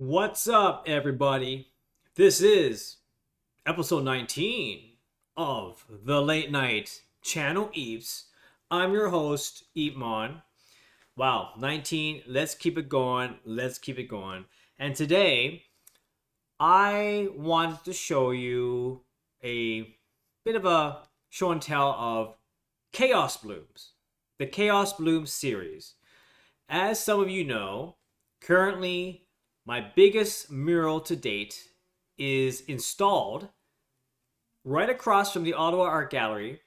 What's up, everybody? This is episode 19 of the Late Night Channel Eps. I'm your host, EEPMON. Wow, 19. Let's keep it going. Let's keep it going. And today, I wanted to show you a bit of a show and tell of Chaos Blooms, the Chaos Blooms series. As some of you know, currently my biggest mural to date is installed right across from the Ottawa Art Gallery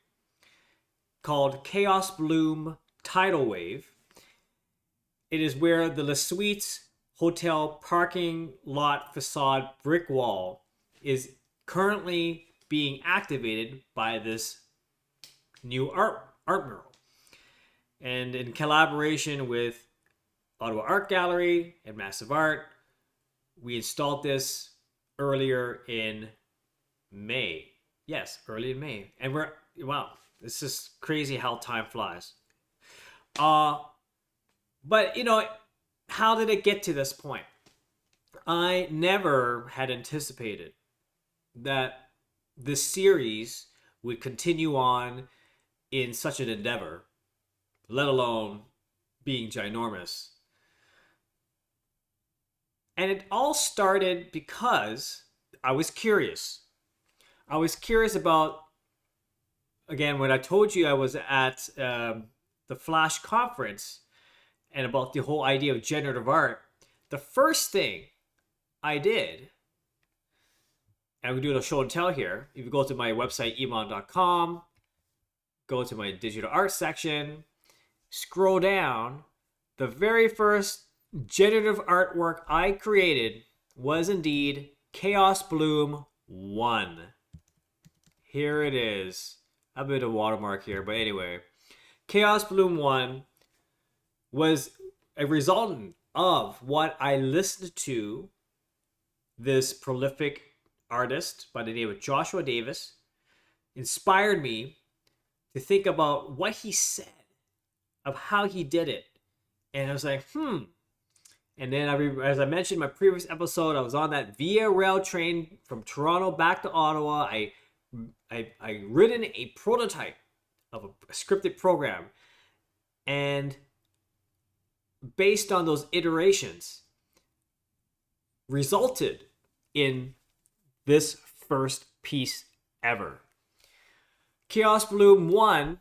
called Chaos Bloom Tidal Wave. It is where the Le Suite Hotel parking lot facade brick wall is currently being activated by this new art mural. And in collaboration with Ottawa Art Gallery and Massive Art, we installed this earlier in May. Yes, early in May. And wow, it's just crazy how time flies. But how did it get to this point? I never had anticipated that this series would continue on in such an endeavor, let alone being ginormous. And it all started because I was curious. I was curious about, again, when I told you I was at the Flash conference and about the whole idea of generative art. The first thing I did, and we're doing a show and tell here. If you go to my website, emon.com, go to my digital art section, scroll down, the very first generative artwork I created was indeed Chaos Bloom 1. Here it is. A bit of watermark here, but anyway. Chaos Bloom 1 was a resultant of what I listened to this prolific artist by the name of Joshua Davis inspired me to think about what he said, of how he did it. And I was like, And then, as I mentioned in my previous episode, I was on that Via Rail train from Toronto back to Ottawa. I written a prototype of a scripted program, and based on those iterations, resulted in this first piece ever. Chaos Bloom 1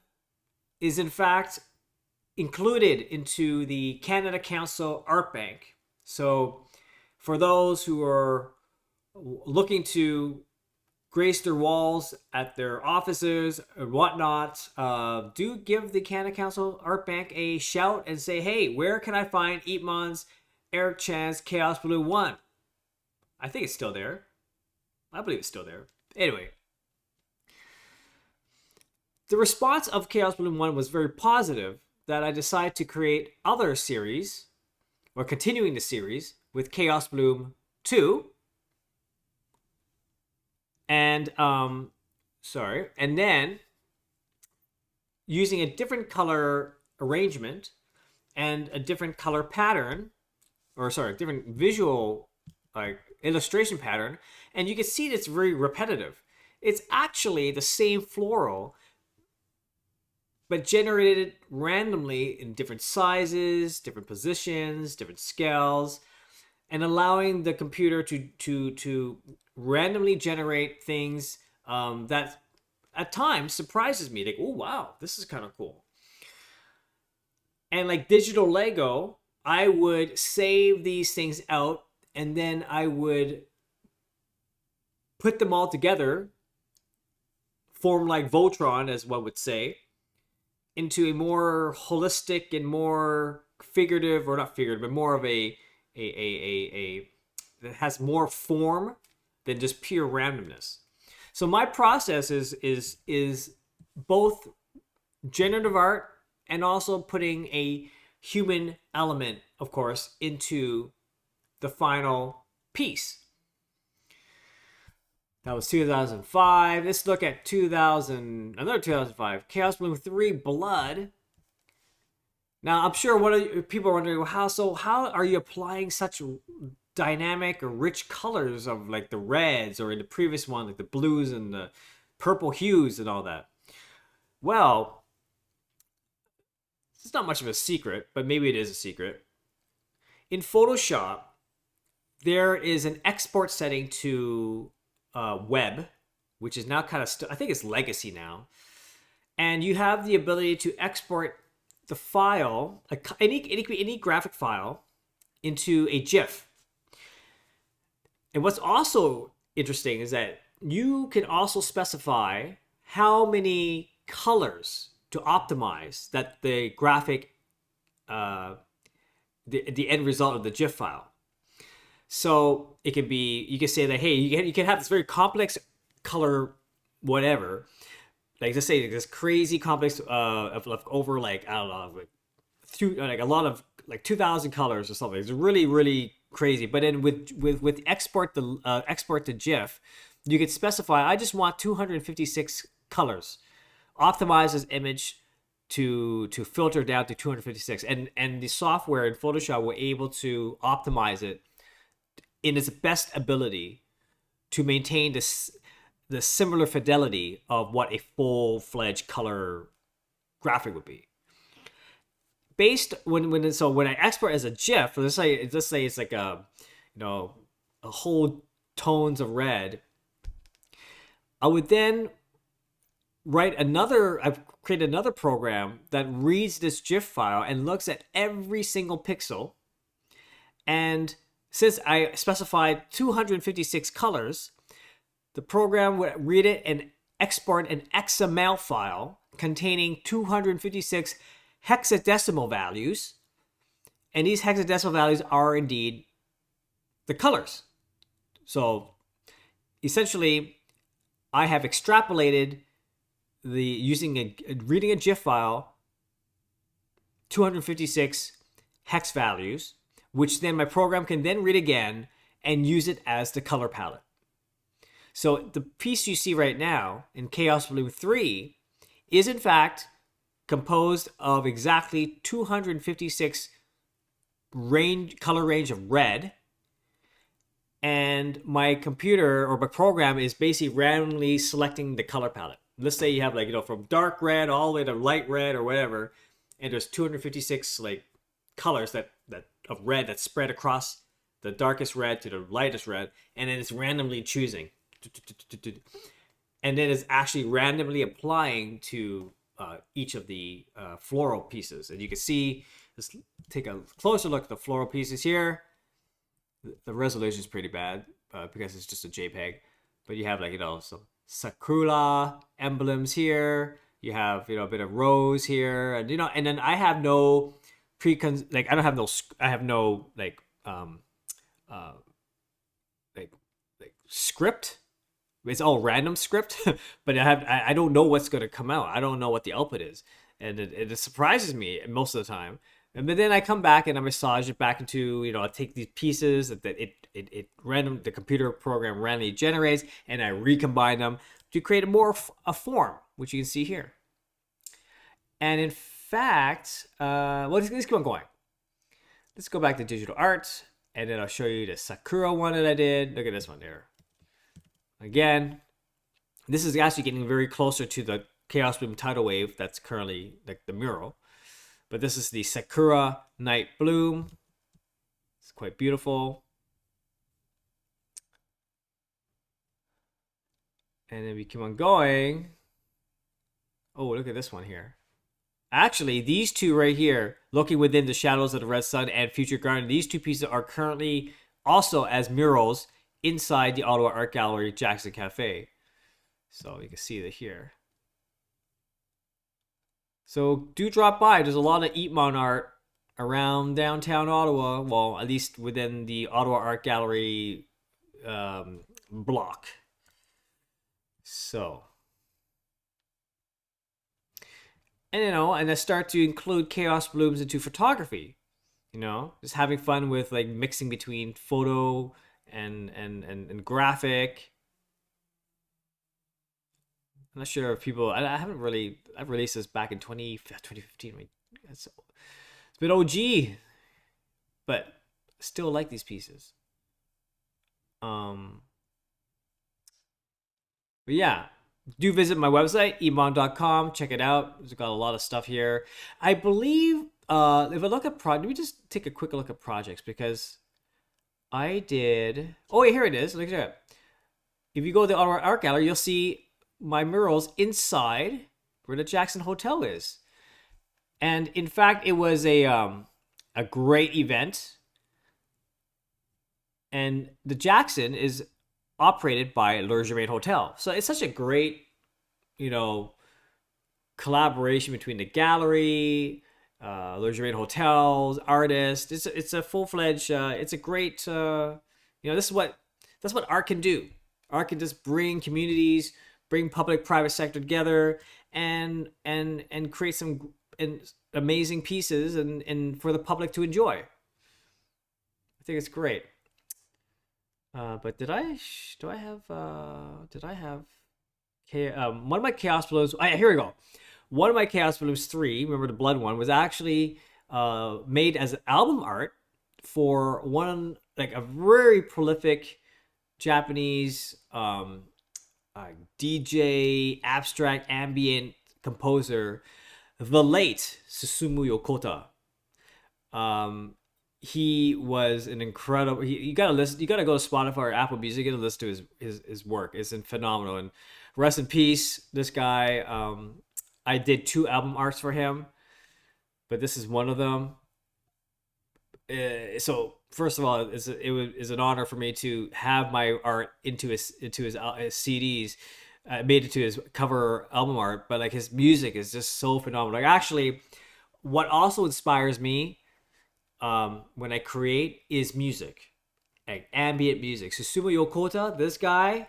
is in fact included into the Canada Council Art Bank. So for those who are looking to grace their walls at their offices and whatnot, do give the Canada Council Art Bank a shout and say, hey, where can I find EEPMON's Eric Chan's Chaos Bloom 1? I think it's still there. I believe it's still there. Anyway, the response of Chaos Bloom 1 was very positive, that I decided to create other series, or continuing the series, with Chaos Bloom 2. And, and then using a different color arrangement and a different color pattern, different visual, illustration pattern, and you can see that it's very repetitive. It's actually the same floral, but generated randomly in different sizes, different positions, different scales, and allowing the computer to randomly generate things that at times surprises me. Like, oh wow, this is kind of cool. And like digital Lego, I would save these things out, and then I would put them all together, form like Voltron, as one would say, into a more holistic and more figurative, or not figurative, but more of a that has more form than just pure randomness. So my process is both generative art and also putting a human element, of course, into the final piece. That was 2005. Let's look at 2005. Chaos Bloom 3 Blood. Now, I'm sure people are wondering, how are you applying such dynamic or rich colors of like the reds, or in the previous one like the blues and the purple hues and all that. Well, it's not much of a secret, but maybe it is a secret. In Photoshop, there is an export setting to web, which is now kind of I think it's legacy now, and you have the ability to export the file, any graphic file, into a GIF. And what's also interesting is that you can also specify how many colors to optimize that the graphic, the end result of the GIF file. So it can be, you can say that, hey, you can have this very complex color, whatever. Like, just say this crazy complex of over like, I don't know, like a lot of like 2,000 colors or something. It's really, really crazy. But then with export to GIF, you can specify, I just want 256 colors. Optimize this image to filter down to 256, and the software in Photoshop were able to optimize it in its best ability to maintain the similar fidelity of what a full-fledged color graphic would be. Based when I export as a GIF, let's say it's like a whole tones of red, I would then I've created another program that reads this GIF file and looks at every single pixel. And since I specified 256 colors, the program would read it and export an XML file containing 256 hexadecimal values. And these hexadecimal values are indeed the colors. So essentially, I have extrapolated reading a GIF file, 256 hex values, which then my program can then read again and use it as the color palette. So the piece you see right now in Chaos Bloom 3 is in fact composed of exactly 256 color range of red, and my computer or my program is basically randomly selecting the color palette. Let's say you have from dark red all the way to light red or whatever, and there's 256 like colors that of red that spread across the darkest red to the lightest red, and then it's randomly choosing, and then it's actually randomly applying to each of the floral pieces. And you can see, let's take a closer look at the floral pieces here. The resolution is pretty bad because it's just a JPEG, but you have some sakura emblems here. You have a bit of rose here, and and then I have no script. It's all random script, but I don't know what's going to come out. I don't know what the output is, and it surprises me most of the time. But then I come back and I massage it back into, I take these pieces that the computer program randomly generates, and I recombine them to create a form, which you can see here. And in fact, let's keep on going. Let's go back to digital art, and then I'll show you the Sakura one that I did. Look at this one there. Again, this is actually getting very closer to the Chaos Bloom tidal wave that's currently like the mural. But this is the Sakura Night Bloom. It's quite beautiful. And then we keep on going. Oh, look at this one here. Actually, these two right here, looking within the shadows of the red sun and Future Garden, these two pieces are currently also as murals inside the Ottawa Art Gallery Jackson Cafe. So you can see that here. So do drop by. There's a lot of EEPMON art around downtown Ottawa. Well, at least within the Ottawa Art Gallery block. So, and and I start to include Chaos Blooms into photography. Just having fun with like mixing between photo and graphic. I'm not sure if people, I've released this back in 2015. It's been OG, but still like these pieces. Um, but yeah, do visit my website, emon.com. Check it out. It's got a lot of stuff here. I believe if I look at let me just take a quick look at projects because I did. Oh, wait, here it is. Look at that. If you go to our art gallery, you'll see my murals inside where the Jackson Hotel is. And in fact, it was a great event. And the Jackson is operated by Le Germain Hotel. So it's such a great, you know, collaboration between the gallery, Le Germain Hotels, artists. It's a full fledged. It's a great. This is what that's what art can do. Art can just bring communities, bring public private sector together, and create some amazing pieces and for the public to enjoy. I think it's great. But did I have one of my chaos balloons? Here we go. One of my chaos balloons 3, remember the blood one, was actually made as album art for one like a very prolific Japanese DJ, abstract ambient composer, the late Susumu Yokota. He was an incredible. You gotta listen. You gotta go to Spotify or Apple Music and listen to his work. It's phenomenal. And rest in peace, this guy. I did 2 album arts for him, but this is one of them. So first of all, it was an honor for me to have my art into his CDs. Made it to his cover album art, but like his music is just so phenomenal. Like actually, what also inspires me when I create is music, like ambient music. Susumu Yokota, this guy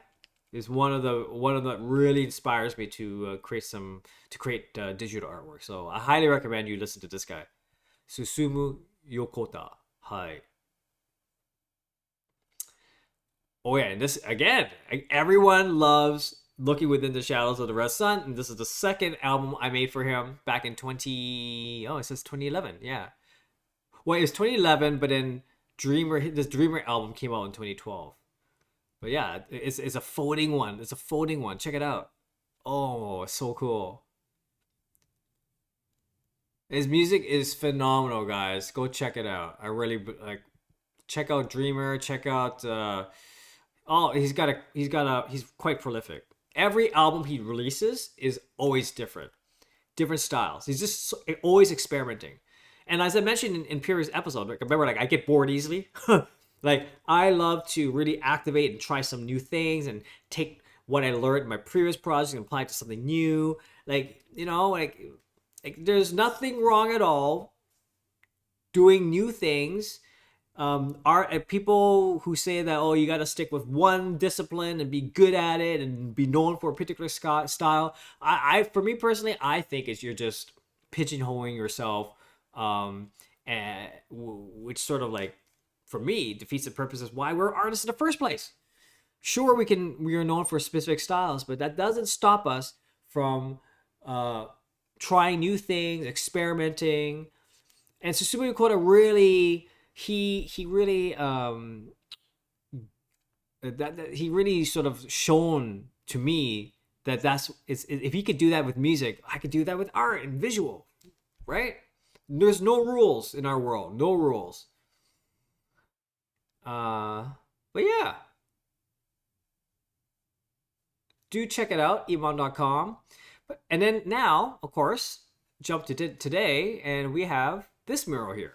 is one of the really inspires me to create digital artwork. So I highly recommend you listen to this guy, Susumu Yokota. Hi. Oh yeah, and this again, everyone loves Looking Within the Shadows of the Red Sun, and this is the second album I made for him back in it says 2011. Yeah. Well, it was 2011, but then this Dreamer album came out in 2012. But yeah, it's a folding one. It's a folding one. Check it out. Oh, it's so cool. His music is phenomenal, guys. Go check it out. I really like. Check out Dreamer. Check out. He's quite prolific. Every album he releases is always different styles. He's just always experimenting. And as I mentioned in previous episode, like remember, like I get bored easily. Like I love to really activate and try some new things and take what I learned in my previous project and apply it to something new. Like like there's nothing wrong at all doing new things. People who say that you got to stick with one discipline and be good at it and be known for a particular style. For me personally, I think you're just pigeonholing yourself, which sort of like for me defeats the purpose of why we're artists in the first place. Sure, we are known for specific styles, but that doesn't stop us from trying new things, experimenting. And Susumu Yokota really he really he really sort of shown to me if he could do that with music, I could do that with art and visual, right? There's no rules in our world, no rules. But yeah, do check it out, emon.com. And then now, of course, jump to today, and we have this mural here.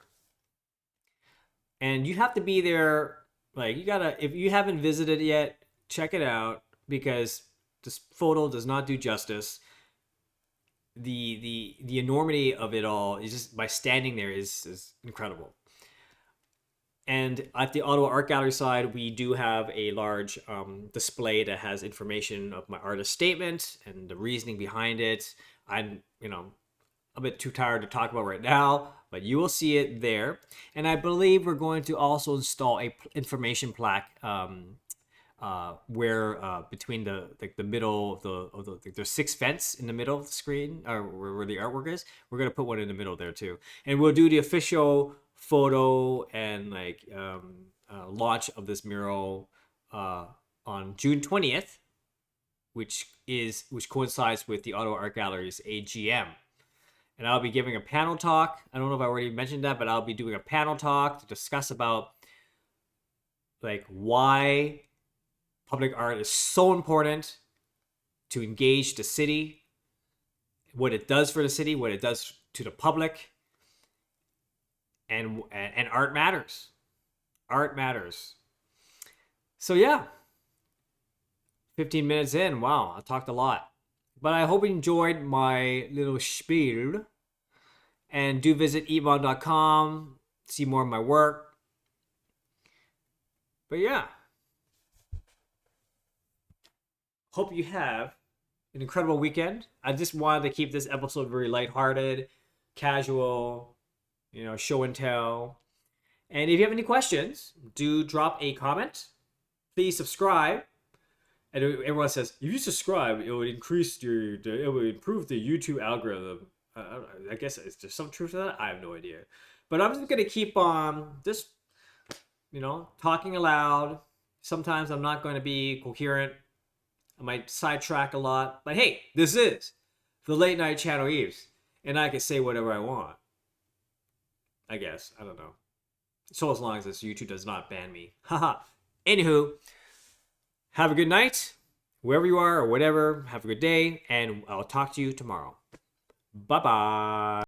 And you have to be there. Like if you haven't visited it yet, check it out because this photo does not do justice. The enormity of it all is just by standing there is incredible. And at the Ottawa Art Gallery side, we do have a large display that has information of my artist statement and the reasoning behind it. I'm a bit too tired to talk about right now, but you will see it there. And I believe we're going to also install a information plaque where between the middle of there's 6 vents in the middle of the screen, or where the artwork is. We're gonna put one in the middle there too, and we'll do the official photo and launch of this mural on June 20th, which coincides with the Ottawa Art Gallery's AGM. And I'll be giving a panel talk. I don't know if I already mentioned that, but I'll be doing a panel talk to discuss about like why public art is so important to engage the city, what it does for the city, what it does to the public, and art matters. Art matters. So yeah, 15 minutes in. Wow, I talked a lot. But I hope you enjoyed my little spiel. And do visit EEPMON.com, see more of my work. But yeah, hope you have an incredible weekend. I just wanted to keep this episode very lighthearted, casual, show and tell. And if you have any questions, do drop a comment. Please subscribe. And everyone says, if you subscribe, it would it would improve the YouTube algorithm. I guess is there some truth to that? I have no idea. But I'm just gonna keep on just talking aloud. Sometimes I'm not going to be coherent. I might sidetrack a lot. But hey, this is the Late Night Channel Eves, and I can say whatever I want. I guess. I don't know. So as long as this YouTube does not ban me. Haha. Anywho, have a good night, wherever you are or whatever. Have a good day, and I'll talk to you tomorrow. Bye-bye.